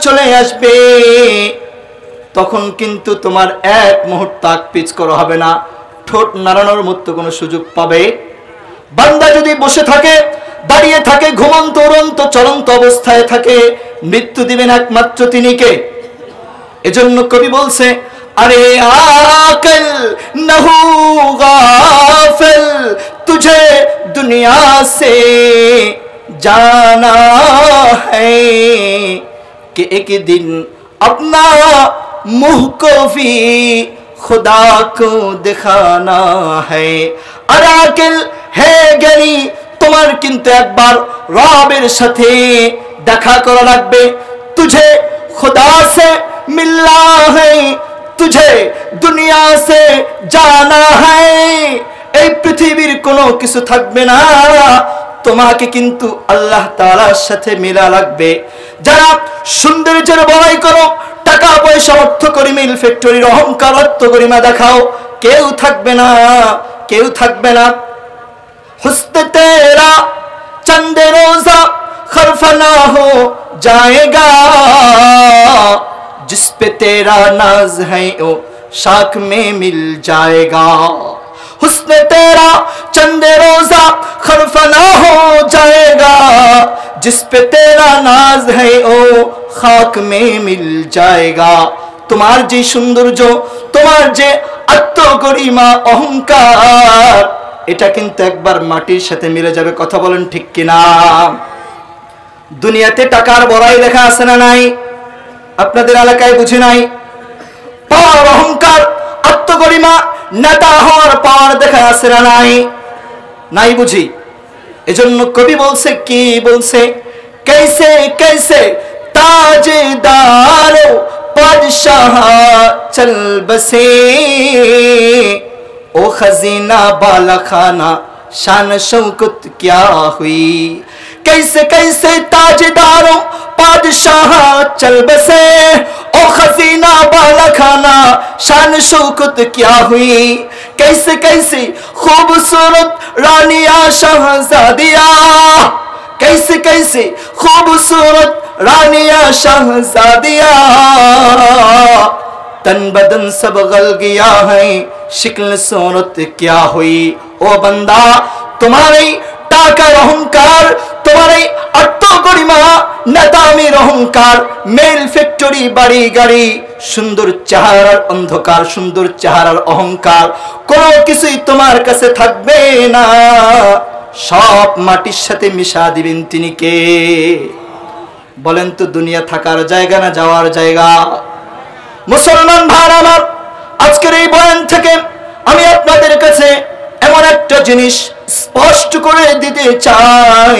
চলে আসবে তখন কিন্তু তোমার এক মুহূর্ত আকপিচ করা হবে না, ঠোঁট নাড়ানোর মতো কোনো সুযোগ পাবে। বান্দা যদি বসে থাকে, দাঁড়িয়ে থাকে, ঘুমন্ত উড়ন্ত চলন্ত অবস্থায় থাকে, মৃত্যু দিবেন একমাত্র তিনি কে? এজন্য কবি বলছে, আরে আকল নহু গাফিল তুঝে দুনিয়া সে জানা है कि एक दिन अपना मुंह को भी खुदा को दिखाना है। अरे आकिल है জ্ঞানী, তোমার কিন্তু একবার রবের সাথে দেখা করা লাগবে। तुझे खुदा से मिलना है, तुझे दुनिया से जाना है। এই পৃথিবীর কোনো কিছু থাকবে না, তোমাকে কিন্তু আল্লাহ তাআলার সাথে মিলা লাগবে। যারা সৌন্দর্যের বড়াই করো, টাকা পয়সা অর্থ করি, মিল ফ্যাক্টরির অহংকার আত্মগরিমা দেখাও, কেউ থাকবে না, কেউ থাকবে না। হুসন তেরা চন্দে রোজা খরফনা হো जाएगा, जिस पे तेरा नाज है वो शाख में मिल जाएगा। हुस्न तेरा चंदे रोजा खरफना हो जाएगा, जिस पे तेरा नाज है वो खाक में मिल जाएगा। তোমার যে সৌন্দর্য, তোমার যে আত্মগরিমা অহংকার, এটা কিন্তু একবার মাটির সাথে মিলে যাবে। কথা বলেন ঠিক কিনা? দুনিয়াতে টাকার বড়াই লেখা আছে না নাই? আপনাদের এলাকায় বুঝি নাই? পাওয়ার, অহংকার, আত্মগরিমা, নেতা হওয়ার পাওয়ার দেখা আছে না নাই? নাই বুঝি। এজন্য কবি বলছে, কি বলছে? कैसे कैसे ताजदारो बादशाह चल बसे, ओ खजीना बाला खाना शान शौकत क्या हुई। कैसे कैसे ताजदारों बादशाह चल बसे, ओ खजीना बाला खाना शान शौकत क्या हुई। कैसे कैसे खूबसूरत रानिया शहजादिया, कैसे कैसे खूबसूरत रानिया शहजादिया, तन बदन सब गल गया है शिक्ल सूरत क्या हुई। ओ बंदा, तुम्हारे টাকার অহংকার, তোমার এই আত্মগরিমা, নেতামির অহংকার, মেল ফ্যাক্টরি, বাড়ি গাড়ি, সুন্দর চেহারার অন্ধকার, সুন্দর চেহারার অহংকার, কোনো কিছুই তোমার কাছে থাকবে না। সব মাটির সাথে মিশা দিবেন তিনি কে? বলেন তো, দুনিয়া থাকার জায়গা না যাওয়ার জায়গা? মুসলমান ভাইরা আমার, আজকের এই বয়ান থেকে আমি আপনাদের কাছে এমন একটা জিনিস স্পষ্ট করে দিতে চাই,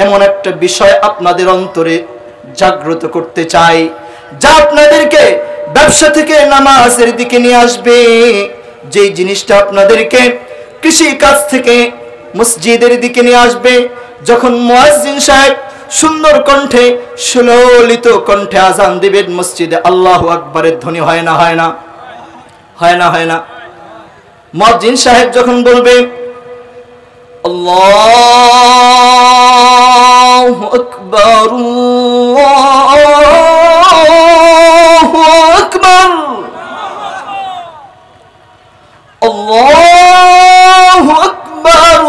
এমন একটা বিষয় আপনাদের অন্তরে জাগ্রত করতে চাই, যা আপনাদেরকে ব্যবসা থেকে নামাজের দিকে নিয়ে আসবে। যে জিনিসটা আপনাদেরকে কৃষি কাজ থেকে মসজিদের দিকে নিয়ে আসবে। যখন মুয়াজ্জিন সাহেব সুন্দর কণ্ঠে, সুললিত কণ্ঠে আজান দিবেন মসজিদে, আল্লাহু আকবারের ধ্বনি হয় না? হয় না? হয় না? হয় না? মুয়াজ্জিন সাহেব যখন বলবে আল্লাহু আকবার, আল্লাহু আকবার, আল্লাহু আকবার,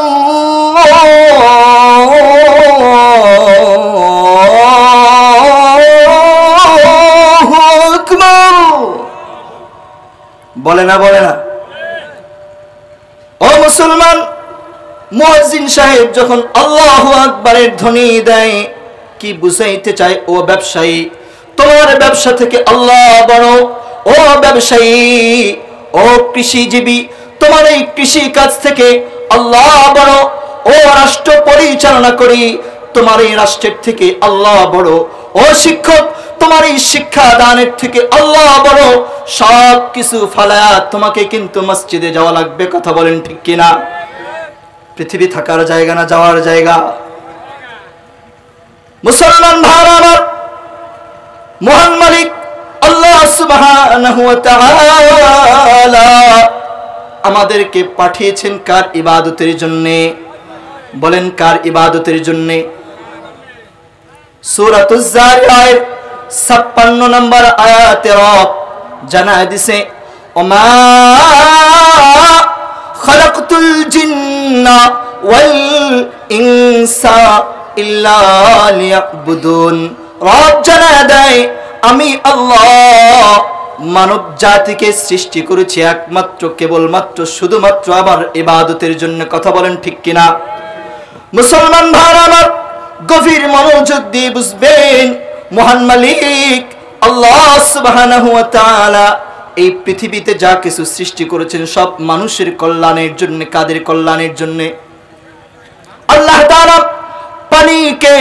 আল্লাহু আকবার, বলে না? বলে না? ও মুসলমান, মুয়াজ্জিন সাহেব যখন আল্লাহু আকবারের ধ্বনি দেয়, কি বুঝাইতে চায়? ও ব্যবসায়ী, তোমার ব্যবসা থেকে আল্লাহ বড়। ও ব্যবসায়ী, ও কৃষিজীবী, তোমার এই কৃষি কাজ থেকে আল্লাহ বড়। ও রাষ্ট্র পরিচালনা করি, তোমার এই রাষ্ট্রের থেকে আল্লাহ বড়। ও শিক্ষক, তোমার এই শিক্ষা দানের থেকে আল্লাহ বড়। সব কিছু ফালায়া তোমাকে কিন্তু মসজিদে যাওয়া লাগবে। কথা বলেন ঠিক কিনা? পৃথিবী থাকার জায়গা না যাওয়ার জায়গা? মুসলমান ভাইরা আমার, মহান মালিক আল্লাহ সুবহানাহু ওয়া তাআলা আমাদেরকে পাঠিয়েছেন কার ইবাদতের জন্য? বলেন, কার ইবাদতের জন্য? সূরাতুজ জারিয়াত 56 নম্বর আয়াতে রব জানায় দিছে ওমা খালাকতুল জিন্না ওয়াল ইনসা ইল্লা লিয়াবুদুন। রব জানায় দেয় আমি আল্লাহ মানব জাতিকে সৃষ্টি করেছি একমাত্র কেবলমাত্র শুধুমাত্র আমার ইবাদতের জন্য। কথা বলেন ঠিক কিনা? মুসলমান ভাইরা আমার, গভীর মনোযোগ দিয়ে বুঝবেন, মহান মালিক আল্লাহ সুবহানাহু ওয়া তাআলা এই পৃথিবীতে যা কিছু সৃষ্টি করেছেন সব মানুষের কল্যাণের জন্য। কাদের কল্যাণের জন্য? আল্লাহ তাআলা পানিকে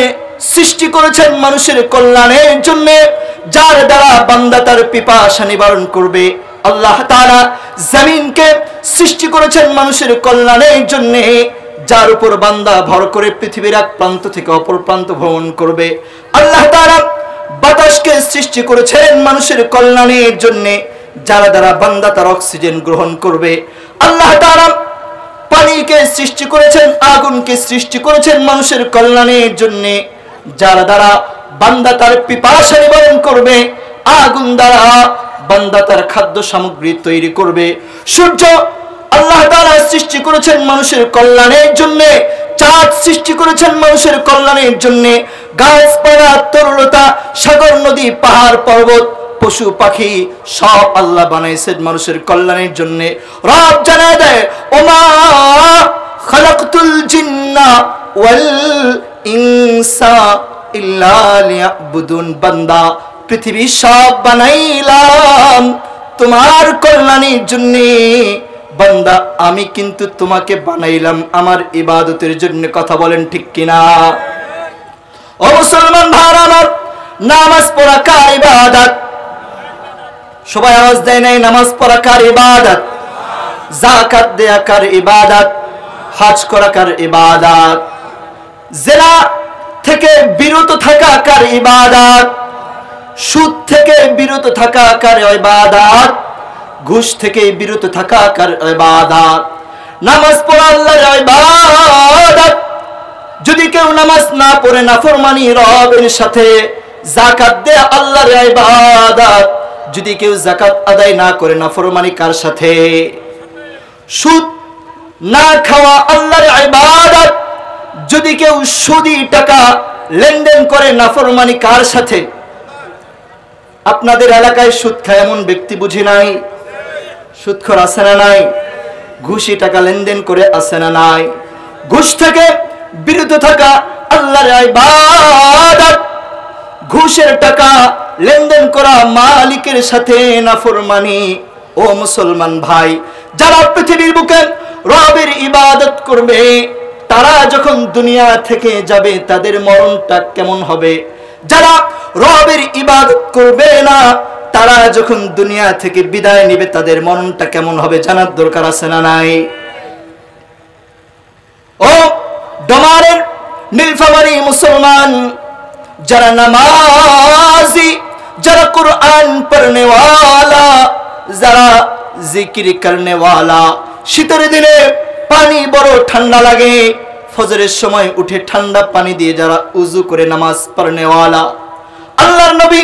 সৃষ্টি করেছেন মানুষের কল্যাণের জন্য, যার দ্বারা বান্দা তার পিপাসা নিবারণ করবে। আল্লাহ তাআলা জমিনকে সৃষ্টি করেছেন মানুষের কল্যাণের জন্য, যার উপর বান্দা ভর করে পৃথিবীর এক প্রান্ত থেকে অপর প্রান্ত ভ্রমণ করবে। আল্লাহ তাআলা বাতাসকে সৃষ্টি করেছেন মানুষের কল্যাণের জন্য, যার দ্বারা বান্দা তার অক্সিজেন গ্রহণ করবে। আল্লাহ তাআলা পানিকে সৃষ্টি করেছেন, আগুনকে সৃষ্টি করেছেন মানুষের কল্যাণের জন্য, যার দ্বারা বান্দা তার পিপাসা নিবারণ করবে। আগুন দ্বারা বান্দা তার খাদ্য সামগ্রী তৈরি করবে। সূর্য আল্লাহ তাআলা সৃষ্টি করেছেন মানুষের কল্যাণের জন্য, চাঁদ সৃষ্টি করেছেন মানুষের কল্যাণের জন্য, গাছপালা, তরুলতা, সাগর, নদী, পাহাড়, পর্বত, পশু পাখি সব আল্লাহ বানাইছেন মানুষের কল্যাণের জন্য। রব জানায় দেয় ওমা খালাকতুল জিন্না ওয়াল ইনসা ইল্লা লিয়াবুদুন। বান্দা, পৃথিবী সব বানাইলাম তোমার কল্যাণের জন্য। বান্দা, আমি কিন্তু তোমাকে বানাইলাম আমার ইবাদতের জন্য। কথা বলেন ঠিক কিনা? ও মুসলমান ভাইরা আমার, নামাজ পড়া কার ইবাদত? সবাই আওয়াজ দেয় নাই? নামাজ পড়া কার ইবাদত? যাকাত দেয়া কার ইবাদত? হজ করা কার ইবাদত? জিনা থেকে বিরত থাকা কার ইবাদত? সুদ থেকে বিরত থাকা কার ইবাদত? ঘুষ থেকে বিরত থাকা কার ইবাদত? নামাজ পড়া আল্লাহর ইবাদত। যদি কেউ নামাজ না পড়ে নাফরমানি রবের সাথে, যাকাত দেয়া আল্লাহর ইবাদত। যদি কেউ যাকাত আদায় না করে নাফরমানি কার সাথে? সুদ না খাওয়া আল্লাহর ইবাদত। যদি কেউ সুদি টাকা লেনদেন করে নাফরমানি কার সাথে? আপনাদের এলাকায় সুদ খায় এমন ব্যক্তি বুঝি নাই? সুদখোর আছে না নাই? ঘুষি টাকা লেনদেন করে আছে না নাই? ঘুষ থেকে বিরত থাকা আল্লাহর ইবাদত। ঘুষের টাকা লেনদেন করা মালিকের সাথে নাফরমানি। ও মুসলমান ভাই, যারা পৃথিবীর বুকে রবের ইবাদত করবে, তারা যখন দুনিয়া থেকে যাবে তাদের মরণটা কেমন হবে? যারা রবের ইবাদত করবে না, তারা যখন দুনিয়া থেকে বিদায় নেবে তাদের মরণটা কেমন হবে জানার দরকার আছে না নাই? ও ডোমারের নীলফামারী মুসলমান, যারা নামাজি, যারা কুরআন পড়নে ওয়ালা, যারা জিকির করনে ওয়ালা, শীতের দিনে পানি বড় ঠান্ডা লাগে, ফজরের সময় উঠে ঠান্ডা পানি দিয়ে যারা উযু করে নামাজ পড়নে ওয়ালা, আল্লাহর নবী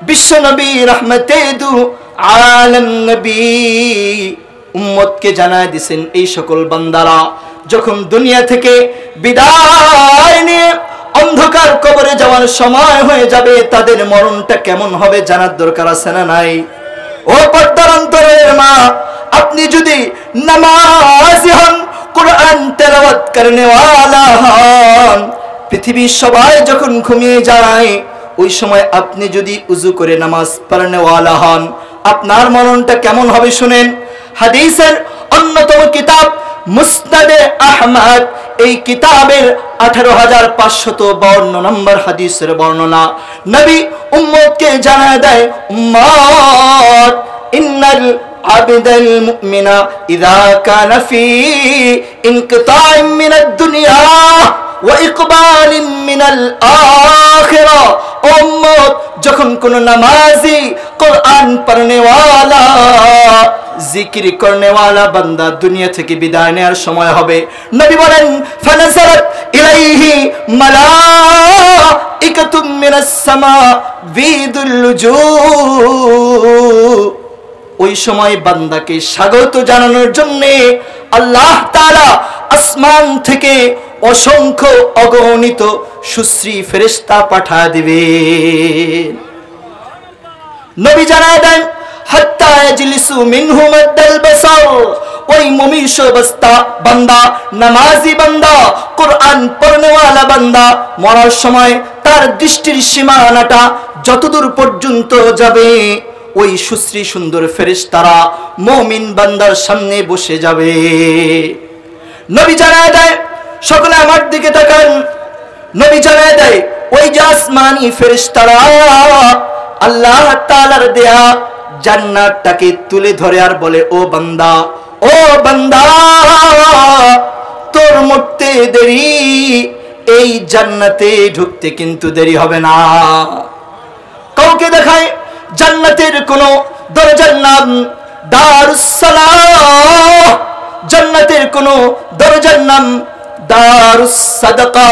বিশ্ব নবী রহমতে দু আলম নবী উম্মতকে জানায় দিয়েছেন, এই সকল বান্দারা যখন দুনিয়া থেকে বিদায় নিয়ে অন্ধকার কবরে যাওয়ার সময় হয়ে যাবে, তাদের মরণটা কেমন হবে জানার দরকার আছে না নাই? ও পর্দার অন্তরের মা, আপনি যদি নামাজি হন, কুরআন তেলাওয়াত করনে ওয়ালা হন, পৃথিবীর সবাই যখন ঘুমিয়ে যায় ওই সময় আপনি যদি উযু করে নামাজ পড়নে ওয়ালা হন, আপনার মরণটা কেমন হবে শুনেন। হাদিসের অন্যতম কিতাব মুসনাদে আহমদ, এই কিতাবের 18552 নম্বর হাদিসের বর্ণনা। নবী উম্মতকে জানায় দেয়, উম্মত ইন্নাল আবদাল মুমিনা ইযা কানা ফি ইনকিতাইম মিনাদ দুনিয়া ওয়া ইকবালিন মিনাল আখিরা। উম্মত, যখন কোন নামাজি, কুরআন পড়নে ওয়ালা, জিকির করনেওয়ালা বান্দা দুনিয়া থেকে বিদায় নেওয়ার সময় হবে। নবী বলেন ফানাসারাত ইলাইহি মালাইকাতুম মিনাস সামা বিদুল উজুহ। ওই সময় বান্দাকে স্বাগত জানানোর জন্য আল্লাহ তাআলা আসমান থেকে অসংখ্য অগণিত সুশ্রী ফেরেশতা পাঠা দিবেন। নবী জানায় দেন হাত্তা ইয়াজলিসু মিনহু মাদ্দাল বাসার। ওই মুমিশ অবস্থা বান্দা, নামাজি বান্দা, কোরআন পড়নেওয়ালা বান্দা মরার সময় তার দৃষ্টির সীমানাটা যতদূর পর্যন্ত যাবে ওই সুশ্রী সুন্দর ফেরেশতারা মুমিন বান্দার সামনে বসে যাবে। নবী জানায় দেয়, সকলে আমার দিকে তাকান, নবী জানায় দেয় ওই যে আসমানি ফেরেশতারা আল্লাহ তাআলার দেয়া জান্নাতটাকে তুলে ধরে আর বলে, ও বান্দা, ও বান্দা, তোর মরতে দেরি, এই জান্নাতে ঢুকতে কিন্তু দেরি হবে না। কাউকে দেখায় জান্নাতের কোন দরজার নাম দারুস সালাহ, জান্নাতের কোন দরজার নাম দারুস সাদাকা।